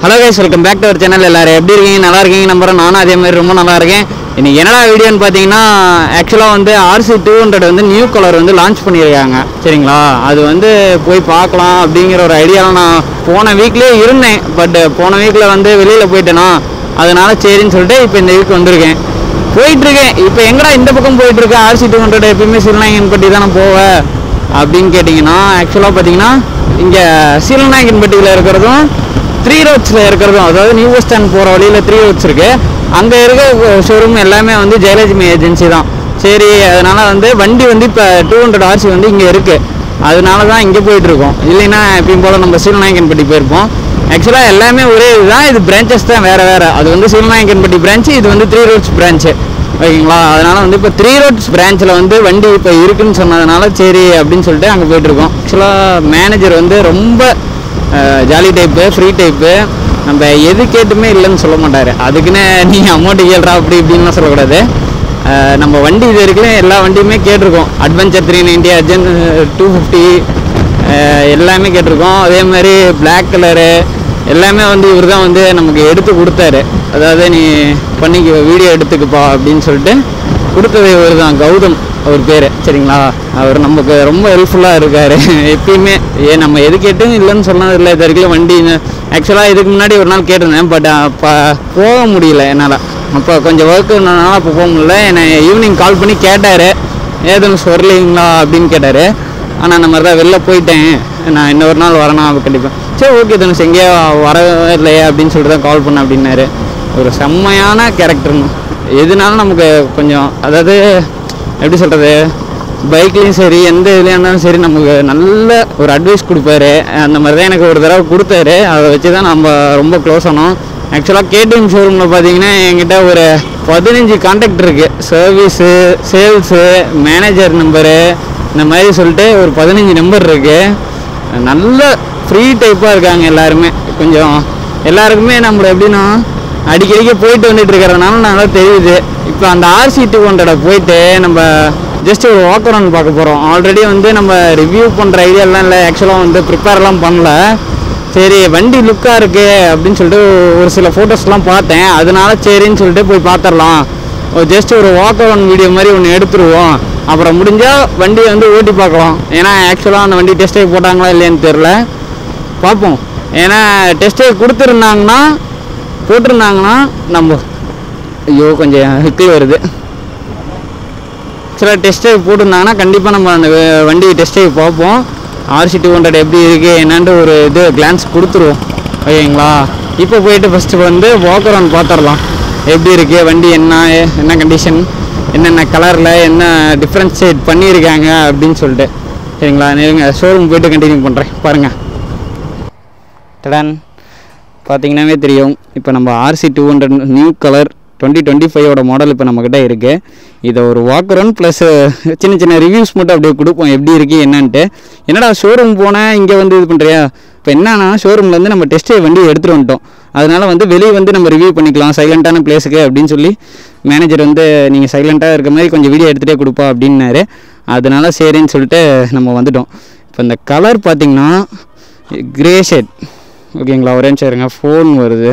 Hello guys, welcome back to our channel. எல்லாரும் எப்படி இருக்கீங்க? நல்லா இருக்கீங்க நம்புறேன். நானும் அதே மாதிரி ரொம்ப நல்லா இருக்கேன். இன்னைக்கு என்னடா வீடியோன்னு பார்த்தீங்கன்னா ஆக்சுவலா வந்து RC200 வந்து நியூ கலர் வந்து லான்ச் பண்ணியிருக்காங்க. சரிங்களா? அது வந்து போய் பார்க்கலாம் அப்படிங்கிற ஒரு ஐடியாவில் நான் போன வீக்லேயே இருந்தேன். பட் போன வீக்கில் வந்து வெளியில் போயிட்டேனா, அதனால சரின்னு சொல்லிட்டு இப்போ இந்த வீக் வந்திருக்கேன். போயிட்டுருக்கேன். இப்போ எங்கடா இந்த பக்கம் போயிட்டுருக்கேன்? RC200 எப்பயுமே சீலநாயக்கன்பட்டி தானே போவேன் அப்படின்னு கேட்டிங்கன்னா, ஆக்சுவலாக பார்த்தீங்கன்னா இங்கே சீலநாயக்கன்பட்டியில் இருக்கிறதும் 3 roadsல இருக்கிறதும், அதாவது நியூ பஸ் ஸ்டாண்ட் போகிற வழியில் 3 roads இருக்குது. அங்கே இருக்க ஷோரூம் எல்லாமே வந்து ஜெயலட்சுமி ஏஜென்சி தான். சரி, அதனால் வந்து வண்டி வந்து இப்போ 200 RC வந்து இங்கே இருக்குது. அதனால தான் இங்கே போயிட்டுருக்கோம். இல்லைன்னா எப்பயும் போல் நம்ம சீலநாயக்கன்பட்டி போயிருப்போம். ஆக்சுவலாக எல்லாமே ஒரே இதுதான். இது பிரான்ச்சஸ் தான் வேறு வேறு. அது வந்து சீலநாயக்கன்பட்டி பிரான்ச்சு, இது வந்து 3 roads பிரான்ச்சு. ஓகேங்களா? அதனால் வந்து இப்போ 3 roads பிரான்ச்சில் வந்து வண்டி இப்போ இருக்குதுன்னு சொன்னதுனால சரி அப்படின்னு சொல்லிட்டு அங்கே போயிட்டுருக்கோம். ஆக்சுவலாக மேனேஜர் வந்து ரொம்ப ஜாலி டைப்பு, ஃப்ரீ டைப்பு. நம்ம எது கேட்டுமே இல்லைன்னு சொல்ல மாட்டார். அதுக்குன்னு நீங்கள் அமௌண்ட்டு கேள்றா அப்படி இப்படின்லாம் சொல்லக்கூடாது. நம்ம வண்டி இது வரைக்கும் எல்லா வண்டியுமே கேட்டிருக்கோம். அட்வென்ச்சர் 390, அர்ஜென்ட் 250 எல்லாமே கேட்டிருக்கோம். அதே மாதிரி பிளாக் கலரு எல்லாமே வந்து இவர் தான் வந்து நமக்கு எடுத்து கொடுத்தாரு. அதாவது நீ பண்ணிக்க வீடியோ எடுத்துக்குப்பா அப்படின்னு சொல்லிட்டு கொடுத்தது இவர் தான், கௌதம் அவர் பேர். சரிங்களா? அவர் நமக்கு ரொம்ப ஹெல்ப்ஃபுல்லாக இருக்கார் எப்பயுமே. நம்ம எது கேட்டும் இல்லைன்னு சொன்னது இல்லை இது வரைக்கும். வண்டி ஆக்சுவலாக இதுக்கு முன்னாடி ஒரு நாள் கேட்டிருந்தேன். பட் அப்போ போக முடியல என்னால். அப்போ கொஞ்சம் ஒர்க்குனால அப்போ போக முடியல. என்னை ஈவினிங் கால் பண்ணி கேட்டார், ஏதுன்னு சொல்லலைங்களா அப்படின்னு கேட்டார். ஆனால் அந்த மாதிரி தான் வெளில போயிட்டேன், நான் இன்னொரு நாள் வரணும் அப்போ கண்டிப்பாக. சரி ஓகே தனுஷ், எங்கேயோ வரவே இல்லையே அப்படின்னு சொல்லிட்டு தான் கால் பண்ணேன் அப்படின்னாரு. ஒரு செம்மையான கேரக்டர்னு. எதுனாலும் நமக்கு கொஞ்சம், அதாவது எப்படி சொல்கிறது, பைக்லேயும் சரி எந்த இதுலையாக இருந்தாலும் சரி நமக்கு நல்ல ஒரு அட்வைஸ் கொடுப்பாரு. அந்த மாதிரி தான் எனக்கு ஒரு தடவை கொடுத்தாரு. அதை வச்சு தான் நம்ம ரொம்ப க்ளோஸ் ஆனோம். ஆக்சுவலாக KTM ஷோரூமில் பார்த்தீங்கன்னா என்கிட்ட ஒரு 15 கான்டாக்ட் இருக்குது. சர்வீஸு, சேல்ஸு, மேனேஜர் நம்பரு, இந்த மாதிரி சொல்லிட்டு ஒரு 15 நம்பர் இருக்குது. நல்ல ஃப்ரீ டைப்பாக இருக்காங்க எல்லாருமே. கொஞ்சம் எல்லாருக்குமே நம்மளை எப்படின்னா அடிக்கடிக்க போயிட்டு வந்துட்டு இருக்கிறதுனால நல்லா தெரியுது. இப்போ அந்த RC200 போயிட்டு நம்ம ஜஸ்ட் ஒரு வாக் அரவுண்ட் பார்க்க போகிறோம். ஆல்ரெடி வந்து நம்ம ரிவ்யூ பண்ணுற ஐடியாலாம் இல்லை. ஆக்சுவலாக வந்து ப்ரிப்பேர்லாம் பண்ணல. சரி வண்டி லுக்காக இருக்குது அப்படின்னு சொல்லிட்டு ஒரு சில ஃபோட்டோஸ்லாம் பார்த்தேன். அதனால சரின்னு சொல்லிட்டு போய் பார்த்துடலாம். ஜஸ்ட் ஒரு வாக் அரவுண்ட் வீடியோ மாதிரி ஒன்று எடுத்துருவோம். அப்புறம் முடிஞ்சால் வண்டியை வந்து ஓட்டி பார்க்கலாம். ஏன்னா ஆக்சுவலாக அந்த வண்டி டெஸ்ட் ட்ரைவ் போட்டாங்களா இல்லையான்னு தெரில, பார்ப்போம். ஏன்னா டெஸ்ட் ட்ரைவ் போட்டிருந்தாங்கன்னா நம்ம ஐயோ கொஞ்சம் ஹிக்கில் வருது. ஆக்சுவலாக டெஸ்ட் ட்ரைவ் போட்டிருந்தாங்கன்னா கண்டிப்பாக நம்ம அந்த வண்டி டெஸ்ட் ட்ரைவ் பார்ப்போம். RC200 எப்படி இருக்குது என்னன்ட்டு ஒரு இது கிளான்ஸ் கொடுத்துருவோம். ஓகேங்களா? இப்போ போயிட்டு ஃபஸ்ட்டு வந்து வாக் அரவுண்ட் பார்த்துடலாம். எப்படி இருக்குது வண்டி, என்ன கண்டிஷன், என்னென்ன கலரில் என்ன டிஃப்ரென்ஷியேட் பண்ணியிருக்காங்க அப்படின்னு சொல்லிட்டு. சரிங்களா? நீங்கள் ஷோரூம் போய்ட்டு கண்டினியூ பண்ணுறேன். பாருங்கள். டடன் பார்த்தீங்கன்னாவே தெரியும். இப்போ நம்ம RC200 நியூ கலர் 2025 மாடல் இப்போ நம்மக்கிட்ட இருக்குது. இதை ஒரு வாக் அரவுண்ட் ப்ளஸ் சின்ன சின்ன ரிவ்யூஸ் மட்டும் அப்படியே கொடுப்போம் எப்படி இருக்குது என்னன்ட்டு. என்னடா ஷோரூம் போனேன் இங்கே வந்து இது பண்ணுறியா? இப்போ என்னன்னா ஷோரூமில் வந்து நம்ம டெஸ்ட் வண்டி எடுத்துகிட்டு வந்துட்டோம். அதனால் வந்து வெளியே வந்து நம்ம ரிவ்யூ பண்ணிக்கலாம் சைலண்ட்டான பிளேஸுக்கு அப்படின்னு சொல்லி மேனேஜர் வந்து நீங்கள் சைலண்ட்டாக இருக்க மாதிரி கொஞ்சம் வீடியோ எடுத்துகிட்டே கொடுப்பா அப்படின்னாரு. அதனால சரின்னு சொல்லிட்டு நம்ம வந்துட்டோம். இப்போ இந்த கலர் பார்த்திங்கன்னா கிரே ஷேட். ஓகேங்களா? ஒரே நிமிஷம் இருங்க, ஃபோன் வருது.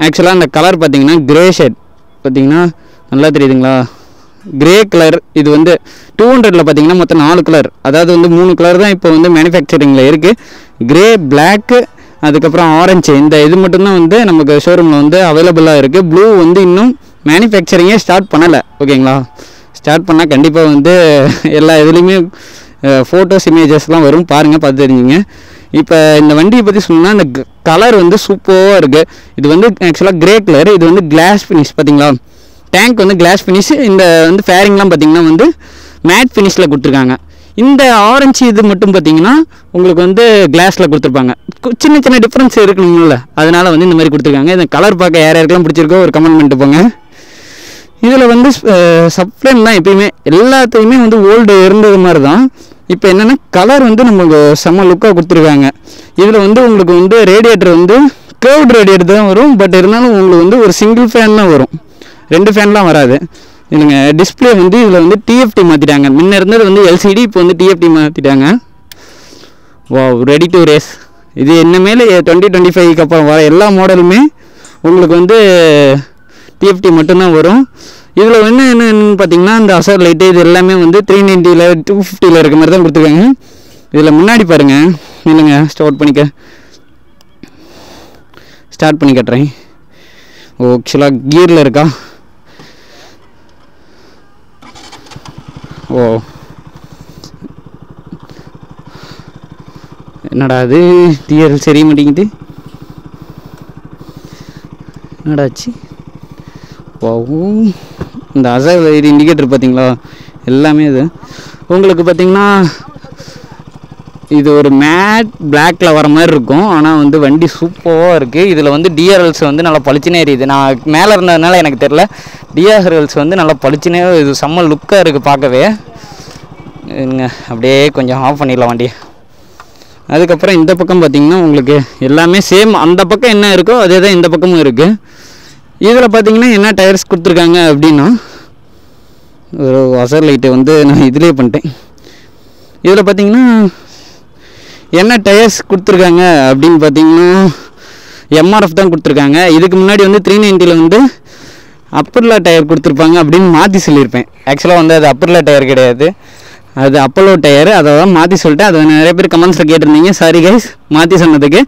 ஆக்சுவலாக அந்த கலர் பார்த்திங்கன்னா கிரே ஷேட். பார்த்திங்கன்னா நல்லா தெரியுதுங்களா? Grey colour. இது வந்து 200ல் பார்த்திங்கன்னா மொத்தம் 4 கலர். அதாவது வந்து 3 கலர் தான் இப்போ வந்து மேனுஃபேக்சரிங்கில் இருக்குது. கிரே, பிளாக்கு, அதுக்கப்புறம் ஆரஞ்சு. இந்த இது மட்டும்தான் வந்து நமக்கு ஷோரூமில் வந்து அவைலபிளாக இருக்குது. ப்ளூ வந்து இன்னும் மேனுஃபேக்சரிங்கே ஸ்டார்ட் பண்ணலை. ஓகேங்களா? ஸ்டார்ட் பண்ணால் கண்டிப்பாக வந்து எல்லா இதுலேயுமே ஃபோட்டோஸ் இமேஜஸ்லாம் வரும். பாருங்கள், பார்த்து தெரிஞ்சுங்க. இப்போ இந்த வண்டியை பற்றி சொன்னால் இந்த கலர் வந்து சூப்பராக இருக்குது. இது வந்து ஆக்சுவலாக கிரே கலர். இது வந்து கிளாஸ் ஃபினிஷ். பார்த்தீங்களா? டேங்க் வந்து கிளாஸ் ஃபினிஷ். இந்த வந்து ஃபேரிங்லாம் பார்த்திங்கன்னா வந்து மேட் ஃபினிஷில் கொடுத்துருக்காங்க. இந்த ஆரஞ்சு இது மட்டும் பார்த்திங்கன்னா உங்களுக்கு வந்து கிளாஸில் கொடுத்துருப்பாங்க. சின்ன சின்ன டிஃப்ரென்ஸ் இருக்கணும்ல, அதனால் வந்து இந்த மாதிரி கொடுத்துருக்காங்க. இந்த கலர் பார்க்க யாருக்கெல்லாம் பிடிச்சிருக்கோ ஒரு கமெண்ட் பண்ணிட்டு போங்க. இதில் வந்து சப்ளைன் தான் எப்பயுமே எல்லாத்தையுமே வந்து ஓல்டு இருந்தது மாதிரி தான். இப்போ என்னென்னா கலர் வந்து நமக்கு செம்ம லுக்காக கொடுத்துருக்காங்க. இதில் வந்து உங்களுக்கு வந்து ரேடியேட்டர் வந்து கேர்வ்டு ரேடியேட்டர் தான் வரும். பட் இருந்தாலும் உங்களுக்கு வந்து ஒரு சிங்கிள் ஃபேன் தான் வரும், 2 ஃபேன்லாம் வராது. இல்லைங்க. டிஸ்பிளே வந்து இதில் வந்து TFT மாற்றிட்டாங்க. முன்ன இருந்தது வந்து LCD, இப்போ வந்து TFT மாற்றிட்டாங்க. வா, ரெடி டு ரேஸ். இது இனிமேல் 2025க்கு அப்புறம் வர எல்லா மாடலுமே உங்களுக்கு வந்து டிஎஃப்டி மட்டும்தான் வரும். இதில் என்னென்னு பார்த்தீங்கன்னா இந்த அசர் லைட்டு இது எல்லாமே வந்து 390ல் 250ல் இருக்க மாதிரி தான் கொடுத்துருக்காங்க. இதில் முன்னாடி பாருங்கள், இல்லைங்க ஸ்டார்ட் பண்ணி கட்டுறேன். ஆக்சுவலாக கியரில் இருக்கா? ஓ என்னடா அது டிஆர்எல் சரிய மாட்டேங்குது, என்னடாச்சு? இந்த அசர் லைட் இண்டிகேட்டர் பார்த்தீங்களா, எல்லாமே இது உங்களுக்கு பார்த்தீங்கன்னா இது ஒரு மேட் பிளாக்ல வர மாதிரி இருக்கும். ஆனால் வந்து வண்டி சூப்பராக இருக்குது. இதில் வந்து டிஆர்எல்ஸ் வந்து நல்லா பளிச்சுனே எரியுது. நான் மேலே இருந்ததுனால எனக்கு தெரில, டிஆர்எல்ஸ் வந்து நல்லா பளிச்சுனே இது செம்ம லுக்காக இருக்குது பார்க்கவே. அப்படியே கொஞ்சம் ஆஃப் பண்ணிடலாம் வண்டியை. அதுக்கப்புறம் இந்த பக்கம் பார்த்திங்கன்னா உங்களுக்கு எல்லாமே சேம், அந்த பக்கம் என்ன இருக்கோ அதே தான் இந்த பக்கமும் இருக்குது. இதில் பார்த்திங்கன்னா என்ன டயர்ஸ் கொடுத்துருக்காங்க அப்படின்னா ஒரு அசர் லைட்டு வந்து நான் இதிலே பண்ணிட்டேன். இதில் பார்த்திங்கன்னா என்ன டயர்ஸ் கொடுத்துருக்காங்க அப்படின்னு பார்த்தீங்கன்னா எம்ஆர்எஃப் தான் கொடுத்துருக்காங்க. இதுக்கு முன்னாடி வந்து 390ல் வந்து அப்பர்லா டயர் கொடுத்துருப்பாங்க அப்படின்னு மாற்றி சொல்லியிருப்பேன். ஆக்சுவலாக வந்து அது அப்பர்லா டயர் கிடையாது, அது அப்போலோ டயர். அதை தான் மாற்றி சொல்லிட்டேன். அதை நிறைய பேர் கமெண்ட்ஸில் கேட்டிருந்தீங்க, சாரி கைஸ் மாற்றி சொன்னதுக்கு.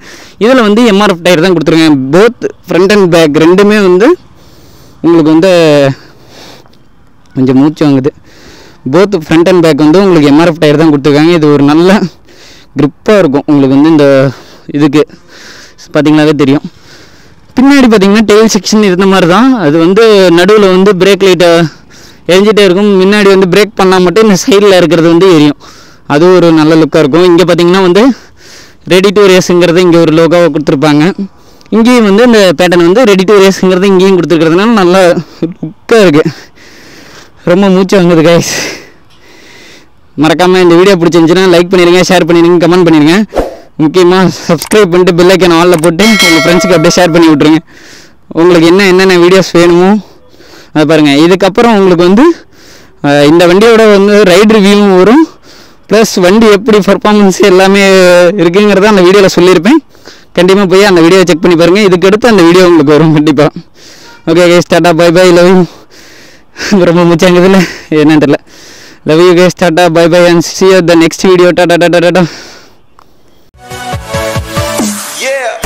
இதில் வந்து எம்ஆர்எஃப் டயர் தான் கொடுத்துருக்காங்க. போத் ஃப்ரண்ட் அண்ட் பேக் ரெண்டுமே வந்து உங்களுக்கு வந்து கொஞ்சம் மூச்சு வாங்குது. போத் ஃப்ரண்ட் அண்ட் பேக் வந்து உங்களுக்கு எம்ஆர்எஃப் டயர் தான் கொடுத்துருக்காங்க. இது ஒரு நல்ல க்ரிப்பாக இருக்கும் உங்களுக்கு வந்து இந்த இதுக்கு பார்த்திங்களாவே தெரியும். பின்னாடி பார்த்திங்கன்னா டெயில் செக்ஷன் இருந்த மாதிரி தான். அது வந்து நடுவில் வந்து பிரேக் லைட்டை எரிஞ்சிட்டே இருக்கும். முன்னாடி வந்து பிரேக் பண்ணால் மட்டும் இந்த சைடில் இருக்கிறது வந்து எரியும். அது ஒரு நல்ல லுக்காக இருக்கும். இங்கே பார்த்திங்கன்னா வந்து ரெடி டு ரேஸுங்கிறது இங்கே ஒரு லோகோவை கொடுத்துருப்பாங்க. இங்கேயும் வந்து இந்த பேட்டர்ன் வந்து ரெடி டு ரேஸுங்கிறது இங்கேயும் கொடுத்துருக்கிறதுனால நல்லா லுக்காக இருக்குது. ரொம்ப மூச்சு வாங்குது கைஸ். மறக்காமல் இந்த வீடியோ பிடிச்சிருந்துச்சுன்னா லைக் பண்ணிடுங்க, ஷேர் பண்ணிடுங்க, கமெண்ட் பண்ணிடுங்க. முக்கியமாக சப்ஸ்கிரைப் பண்ணிட்டு பெல் ஐக்கான் ஆலில் போட்டு உங்கள் ஃப்ரெண்ட்ஸுக்கு அப்படியே ஷேர் பண்ணி விட்ருங்க. உங்களுக்கு என்னென்ன வீடியோஸ் வேணுமோ அது பாருங்கள். இதுக்கப்புறம் உங்களுக்கு வந்து இந்த வண்டியோட வந்து ரைட் ரிவ்யூவும் வரும், ப்ளஸ் வண்டி எப்படி பர்ஃபார்மன்ஸ் எல்லாமே இருக்குங்கிறத அந்த வீடியோவில் சொல்லியிருப்பேன். கண்டிப்பாக போய் அந்த வீடியோவை செக் பண்ணி பாருங்கள். இதுக்கடுத்து அந்த வீடியோ உங்களுக்கு வரும் கண்டிப்பாக. Okay guys, ta-ta bye bye, love you. ரொம்ப முச்சாங்குதுல்ல என்னன்னு தெரியல. Love you guys, tata, bye bye and see you at the next video. Tata.